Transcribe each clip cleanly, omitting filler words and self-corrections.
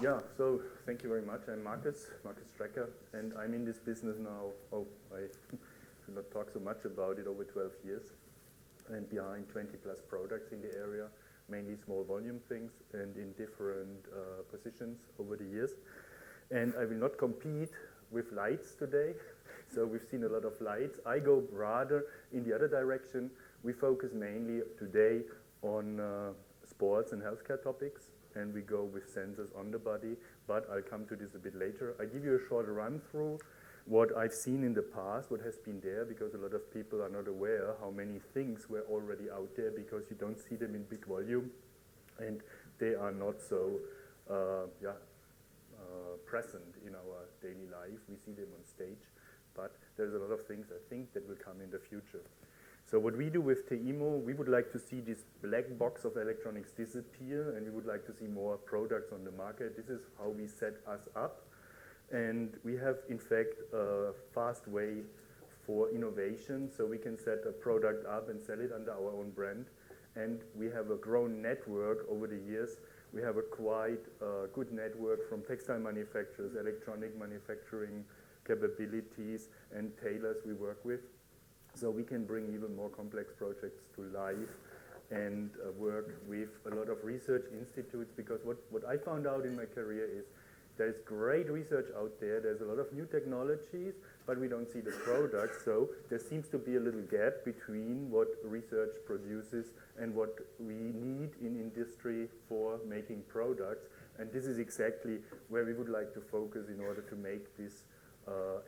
Yeah, so thank you very much. I'm Markus Strecker, and I'm in this business now, I should not talk so much about it, over 12 years, and behind 20 plus products in the area, mainly small volume things, and in different positions over the years. And I will not compete with lights today, so we've seen a lot of lights. I go rather in the other direction. We focus mainly today on sports and healthcare topics, and we go with sensors on the body, but I'll come to this a bit later. I give you a short run through what I've seen in the past, what has been there, because a lot of people are not aware how many things were already out there, because you don't see them in big volume, and they are not so present in our daily life. We see them on stage, but there's a lot of things I think that will come in the future. So what we do with Teiimo, we would like to see this black box of electronics disappear, and we would like to see more products on the market. This is how we set us up. And we have, in fact, a fast way for innovation, so we can set a product up and sell it under our own brand. And we have a grown network over the years. We have a quite good network from textile manufacturers, electronic manufacturing capabilities, and tailors we work with. So we can bring even more complex projects to life and work with a lot of research institutes, because what I found out in my career is there's great research out there, there's a lot of new technologies, but we don't see the products, so there seems to be a little gap between what research produces and what we need in industry for making products, and this is exactly where we would like to focus in order to make this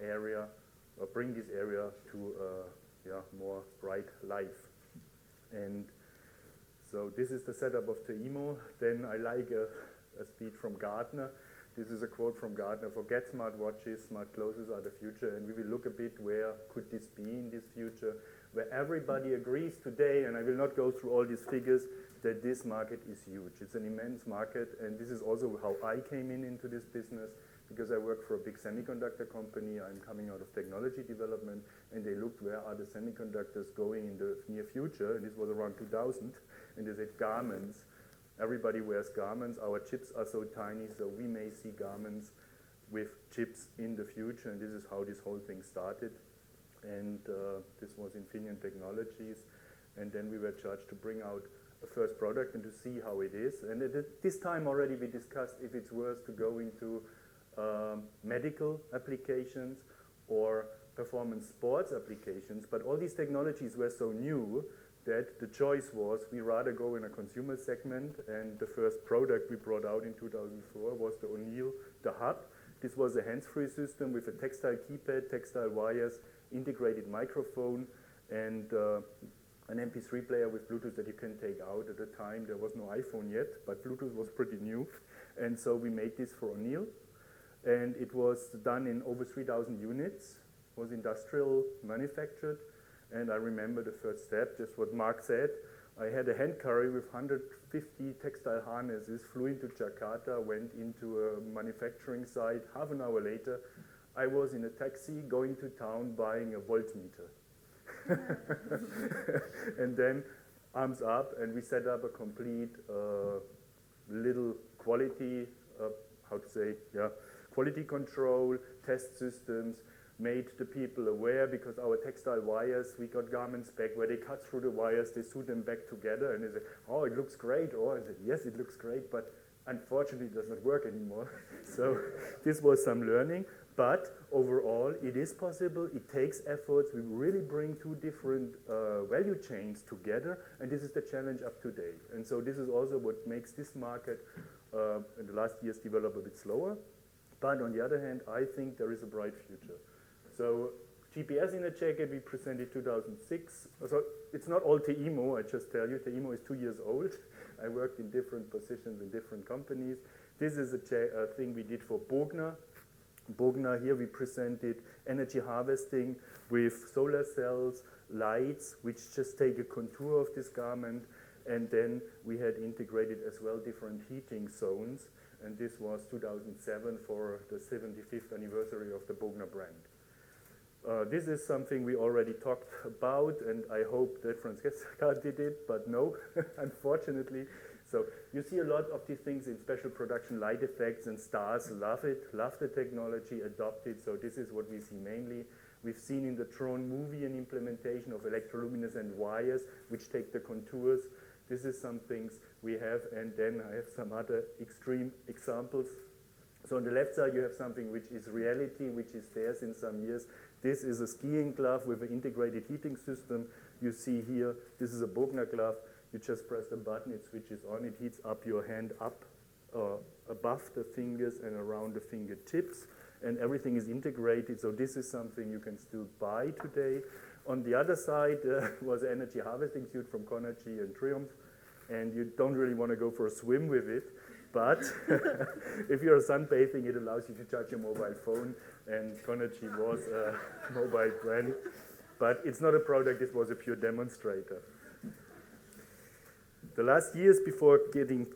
area, or bring this area to more bright life. And so this is the setup of Teiimo. Then I like a speech from Gartner. This is a quote from Gartner: "Forget smart watches, smart clothes are the future." And we will look a bit where could this be in this future, where everybody agrees today, and I will not go through all these figures, that this market is huge. It's an immense market, and this is also how I came into this business, because I work for a big semiconductor company. I'm coming out of technology development, and they looked where are the semiconductors going in the near future, and this was around 2000, and they said garments. Everybody wears garments. Our chips are so tiny, so we may see garments with chips in the future, and this is how this whole thing started. And this was Infineon Technologies, and then we were charged to bring out a first product and to see how it is. And at this time already we discussed if it's worth to go into medical applications or performance sports applications, but all these technologies were so new that the choice was we rather go in a consumer segment, and the first product we brought out in 2004 was the O'Neill, the Hub. This was a hands-free system with a textile keypad, textile wires, integrated microphone, and an MP3 player with Bluetooth that you can take out. At the time there was no iPhone yet, but Bluetooth was pretty new, and so we made this for O'Neill. And it was done in over 3,000 units, was industrial manufactured. And I remember the first step, just what Mark said. I had a hand carry with 150 textile harnesses, flew into Jakarta, went into a manufacturing site. Half an hour later, I was in a taxi going to town buying a voltmeter. And then arms up, and we set up a complete little quality, quality control, test systems, made the people aware, because our textile wires, we got garments back where they cut through the wires, they sew them back together, and they say, oh, it looks great. Or I said, yes, it looks great, but unfortunately it does not work anymore. So this was some learning, but overall it is possible, it takes efforts, we really bring two different value chains together, and this is the challenge up to date. And so this is also what makes this market in the last years develop a bit slower, but on the other hand, I think there is a bright future. So GPS in a jacket we presented 2006. So it's not all Teiimo, I just tell you. Teiimo is 2 years old. I worked in different positions in different companies. This is a thing we did for Bogner. Bogner, here we presented energy harvesting with solar cells, lights, which just take a contour of this garment. And then we had integrated as well different heating zones. And this was 2007 for the 75th anniversary of the Bogner brand. This is something we already talked about, and I hope that Francesca did it, but no, unfortunately. So you see a lot of these things in special production, light effects, and stars love it, love the technology, adopt it. So this is what we see mainly. We've seen in the Tron movie an implementation of electroluminescent wires, which take the contours. This is some things we have, and then I have some other extreme examples. So on the left side, you have something which is reality, which is there since some years. This is a skiing glove with an integrated heating system. You see here, this is a Bogner glove. You just press the button, it switches on, it heats up your hand up above the fingers and around the fingertips, and everything is integrated. So this is something you can still buy today. On the other side was an energy harvesting suit from Conergy and Triumph, and you don't really want to go for a swim with it. But if you're sunbathing, it allows you to charge your mobile phone, and Conergy was a mobile brand. But it's not a product, this was a pure demonstrator. The last years before getting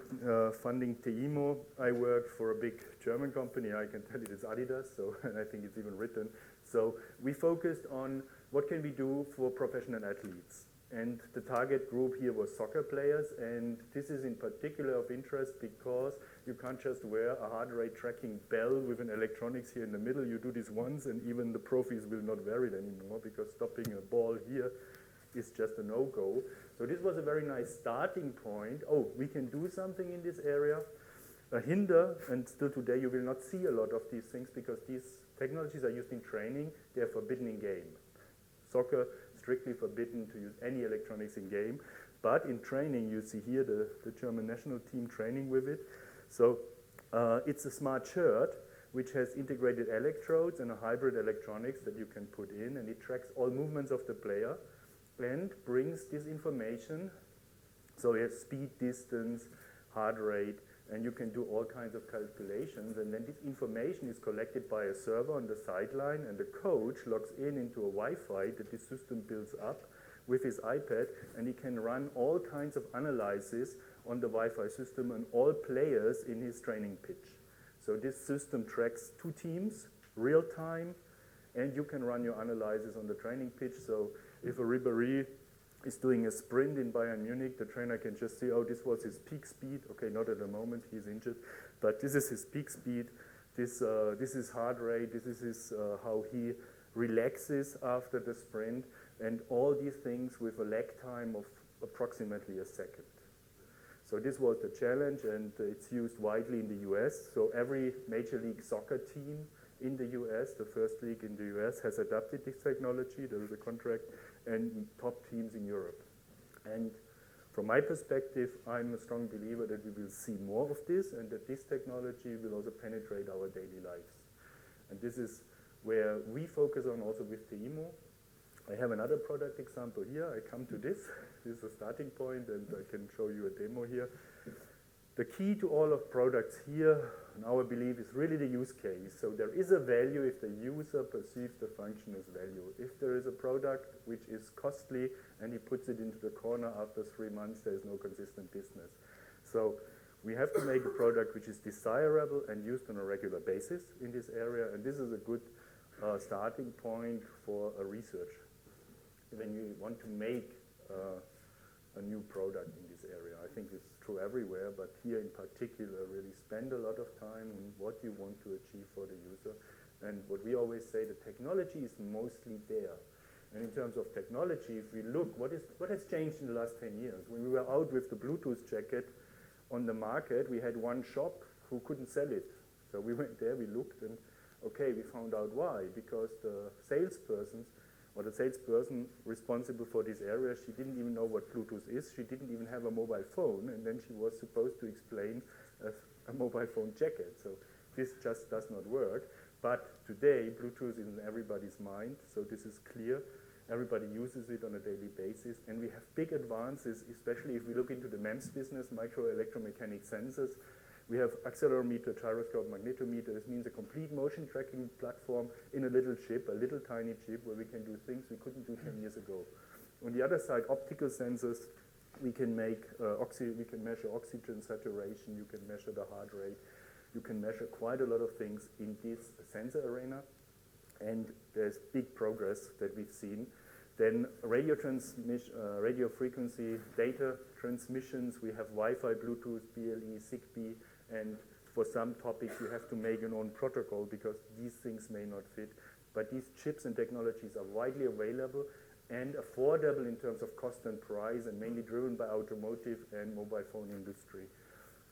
funding Teiimo, I worked for a big German company. I can tell you it's Adidas, so, and I think it's even written. So we focused on what can we do for professional athletes. And the target group here was soccer players, and this is in particular of interest because you can't just wear a heart rate tracking bell with an electronics here in the middle. You do this once, and even the profis will not wear it anymore because stopping a ball here is just a no-go. So this was a very nice starting point. Oh, we can do something in this area. A hinder, and still today you will not see a lot of these things because these technologies are used in training. They are forbidden in game. Soccer, strictly forbidden to use any electronics in game. But in training, you see here the German national team training with it. So it's a smart shirt which has integrated electrodes and a hybrid electronics that you can put in, and it tracks all movements of the player and brings this information. So you have speed, distance, heart rate, and you can do all kinds of calculations, and then this information is collected by a server on the sideline, and the coach logs into a Wi-Fi that this system builds up with his iPad, and he can run all kinds of analysis on the Wi-Fi system on all players in his training pitch. So this system tracks 2 teams, real time, and you can run your analysis on the training pitch. So if a Ribéry is doing a sprint in Bayern Munich, the trainer can just see, oh, this was his peak speed. Okay, not at the moment, he's injured, but this is his peak speed. This is heart rate. This is his, how he relaxes after the sprint, and all these things with a lag time of approximately a second. So this was the challenge, and it's used widely in the US. So every Major League Soccer team in the US, the first league in the US, has adopted this technology. There is a contract, and top teams in Europe. And from my perspective, I'm a strong believer that we will see more of this, and that this technology will also penetrate our daily lives. And this is where we focus on also with Teiimo. I have another product example here. I come to this. This is a starting point, and I can show you a demo here. The key to all of products here, in our belief, is really the use case. So there is a value if the user perceives the function as value. If there is a product which is costly and he puts it into the corner after 3 months, there is no consistent business. So we have to make a product which is desirable and used on a regular basis in this area, and this is a good starting point for a research when you want to make a new product in this area. I think it's true everywhere, but here in particular, really spend a lot of time on what you want to achieve for the user. And what we always say, the technology is mostly there. And in terms of technology, if we look, what has changed in the last 10 years? When we were out with the Bluetooth jacket on the market, we had one shop who couldn't sell it. So we went there, we looked, and okay, we found out why. Because the salesperson responsible for this area, she didn't even know what Bluetooth is. She didn't even have a mobile phone, and then she was supposed to explain a mobile phone jacket. So this just does not work. But today, Bluetooth is in everybody's mind, so this is clear. Everybody uses it on a daily basis, and we have big advances, especially if we look into the MEMS business, micro electromechanic sensors. We have accelerometer, gyroscope, magnetometer. This means a complete motion tracking platform in a little chip, a little tiny chip, where we can do things we couldn't do 10 years ago. On the other side, optical sensors. We can make we can measure oxygen saturation. You can measure the heart rate. You can measure quite a lot of things in this sensor arena. and there's big progress that we've seen. Then radio frequency data transmissions, we have Wi-Fi, Bluetooth, BLE, ZigBee, and for some topics you have to make your own protocol because these things may not fit. But these chips and technologies are widely available and affordable in terms of cost and price, and mainly driven by automotive and mobile phone industry.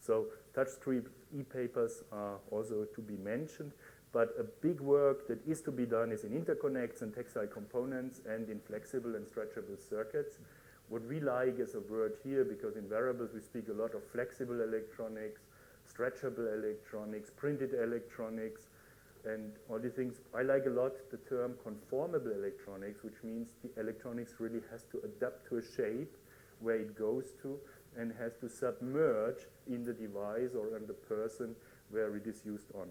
So touchscreen e-papers are also to be mentioned, but a big work that is to be done is in interconnects and textile components and in flexible and stretchable circuits. What we like is a word here, because in wearables we speak a lot of flexible electronics, stretchable electronics, printed electronics, and all these things. I like a lot the term conformable electronics, which means the electronics really has to adapt to a shape where it goes to and has to submerge in the device or in the person where it is used on.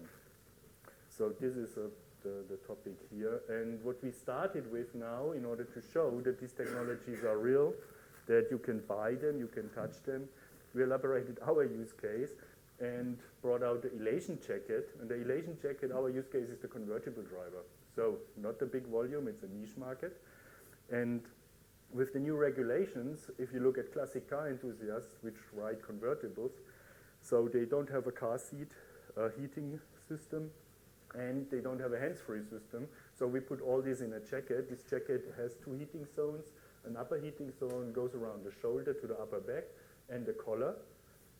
So this is the topic here. And what we started with now, in order to show that these technologies are real, that you can buy them, you can touch them, we elaborated our use case and brought out the Elation jacket. And the Elation jacket, our use case is the convertible driver. So not the big volume, it's a niche market. And with the new regulations, if you look at classic car enthusiasts which ride convertibles, so they don't have a car seat heating system, and they don't have a hands-free system. So we put all this in a jacket. This jacket has two heating zones. An upper heating zone goes around the shoulder to the upper back, and the collar.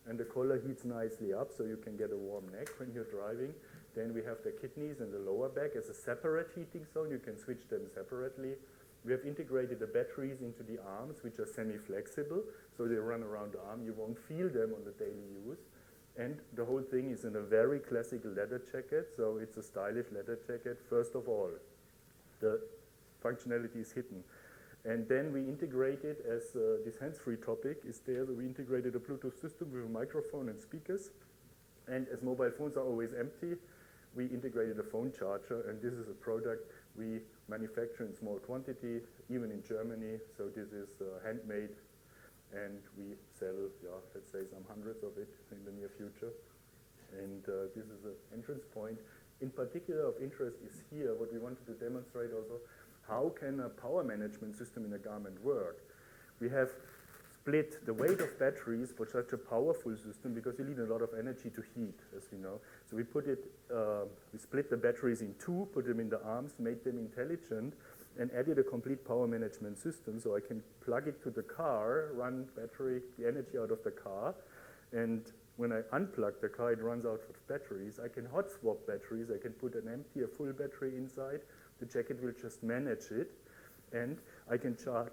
And the collar heats nicely up, so you can get a warm neck when you're driving. Then we have the kidneys and the lower back as a separate heating zone. You can switch them separately. We have integrated the batteries into the arms, which are semi-flexible, so they run around the arm. You won't feel them on the daily use. And the whole thing is in a very classical leather jacket, so it's a stylish leather jacket. First of all, the functionality is hidden. And then we integrated, as this hands-free topic is there, so we integrated a Bluetooth system with a microphone and speakers. And as mobile phones are always empty, we integrated a phone charger, and this is a product we manufacture in small quantity, even in Germany. So this is handmade, and we sell, let's say some hundreds of it in the near future. And this is an entrance point. In particular of interest is here, what we wanted to demonstrate also, how can a power management system in a garment work? We have split the weight of batteries for such a powerful system because you need a lot of energy to heat, as we know. So we split the batteries in two, put them in the arms, made them intelligent, and added a complete power management system. So I can plug it to the car, run the energy out of the car, and when I unplug the car, it runs out of batteries. I can hot swap batteries. I can put an empty, a full battery inside. The jacket will just manage it, and I can charge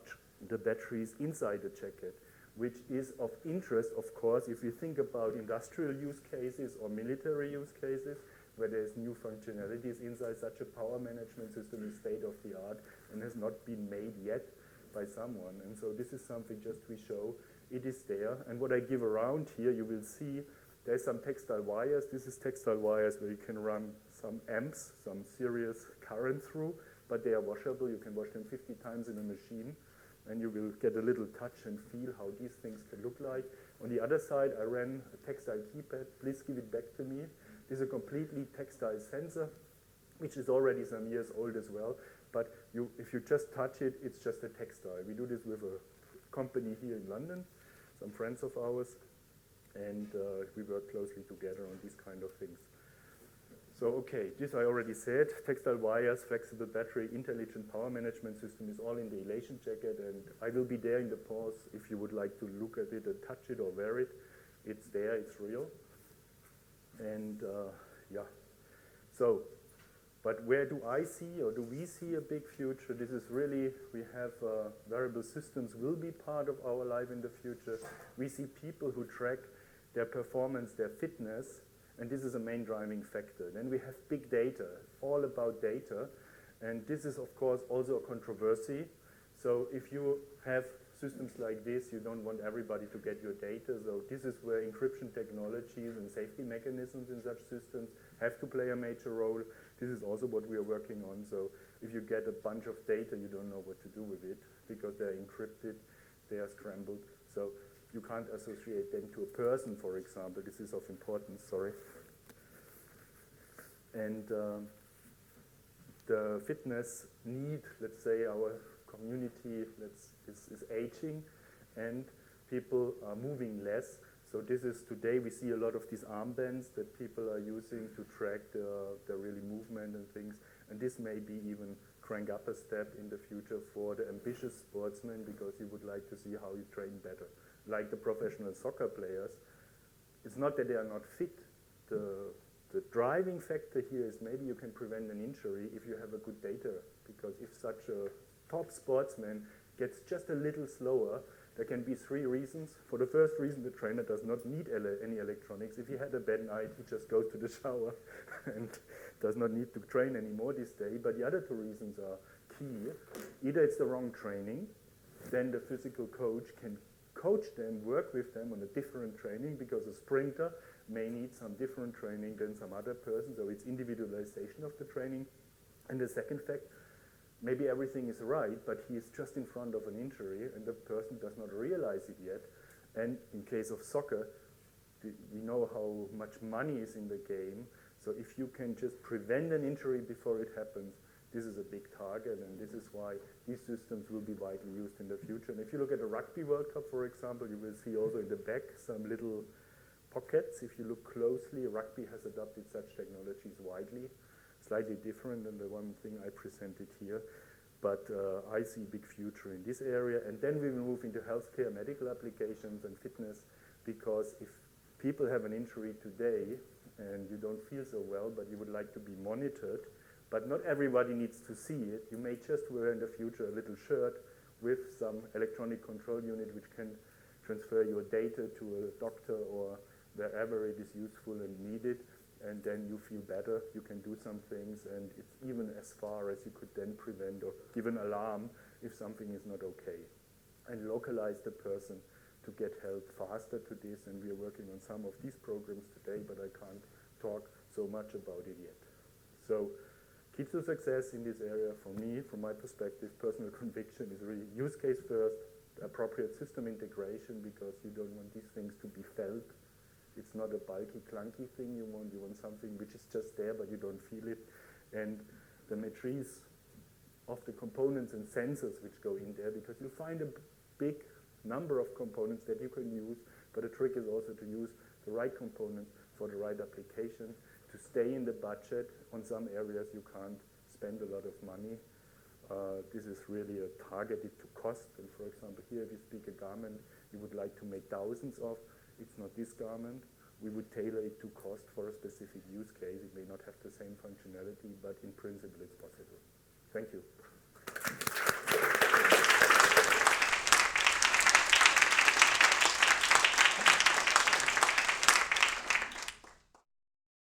the batteries inside the jacket, which is of interest, of course, if you think about industrial use cases or military use cases, where there's new functionalities inside. Such a power management system is state of the art and has not been made yet by someone. And so this is something just we show. It is there. And what I give around here, you will see there's some textile wires. This is textile wires where you can run some amps, some serious current through, but they are washable. You can wash them 50 times in a machine, and you will get a little touch and feel how these things can look like. On the other side, I ran a textile keypad. Please give it back to me. This is a completely textile sensor, which is already some years old as well. But if you just touch it, it's just a textile. We do this with a company here in London, some friends of ours, and we work closely together on these kind of things. So, okay, this I already said. Textile wires, flexible battery, intelligent power management system is all in the Elation jacket, and I will be there in the pause if you would like to look at it and touch it or wear it. It's there, it's real. And so, but where do I see or do we see a big future? This is really, we have wearable systems will be part of our life in the future. We see people who track their performance, their fitness, and this is a main driving factor. Then we have big data, all about data, and this is of course also a controversy. So if you have systems like this, you don't want everybody to get your data, so this is where encryption technologies and safety mechanisms in such systems have to play a major role. This is also what we are working on, so if you get a bunch of data, you don't know what to do with it, because they're encrypted, they are scrambled, so you can't associate them to a person, for example. This is of importance, sorry. And the fitness need, let's say our community is aging and people are moving less. So this is, today we see a lot of these armbands that people are using to track their really movement and things. And this may be even crank up a step in the future for the ambitious sportsman, because you would like to see how you train better. Like the professional soccer players, it's not that they are not fit. The driving factor here is maybe you can prevent an injury if you have a good data, because if such a top sportsman gets just a little slower, there can be 3 reasons. For the first reason, the trainer does not need any electronics. If he had a bad night, he just goes to the shower and does not need to train anymore this day. But the other 2 reasons are key. Either it's the wrong training, then the physical coach can coach them, work with them on a different training, because a sprinter may need some different training than some other person, so it's individualization of the training. And the second fact, maybe everything is right, but he is just in front of an injury and the person does not realize it yet. And in case of soccer, we know how much money is in the game, so if you can just prevent an injury before it happens, this is a big target, and this is why these systems will be widely used in the future. And if you look at the Rugby World Cup, for example, you will see also in the back some little pockets. If you look closely, rugby has adopted such technologies widely, slightly different than the one thing I presented here. But I see a big future in this area. And then we will move into healthcare, medical applications, and fitness, because if people have an injury today and you don't feel so well, but you would like to be monitored, but not everybody needs to see it. You may just wear in the future a little shirt with some electronic control unit which can transfer your data to a doctor or wherever it is useful and needed, and then you feel better, you can do some things, and it's even as far as you could then prevent or give an alarm if something is not okay. And localize the person to get help faster to this, and we are working on some of these programs today, but I can't talk so much about it yet. So, key to success in this area for me, from my perspective, personal conviction is really use case first, appropriate system integration, because you don't want these things to be felt. It's not a bulky, clunky thing you want something which is just there but you don't feel it. And the matrice of the components and sensors which go in there, because you find a big number of components that you can use, but the trick is also to use the right components for the right application, to stay in the budget. On some areas you can't spend a lot of money. This is really targeted to cost. And for example, here if you speak a garment you would like to make thousands of, it's not this garment. We would tailor it to cost for a specific use case. It may not have the same functionality, but in principle it's possible. Thank you.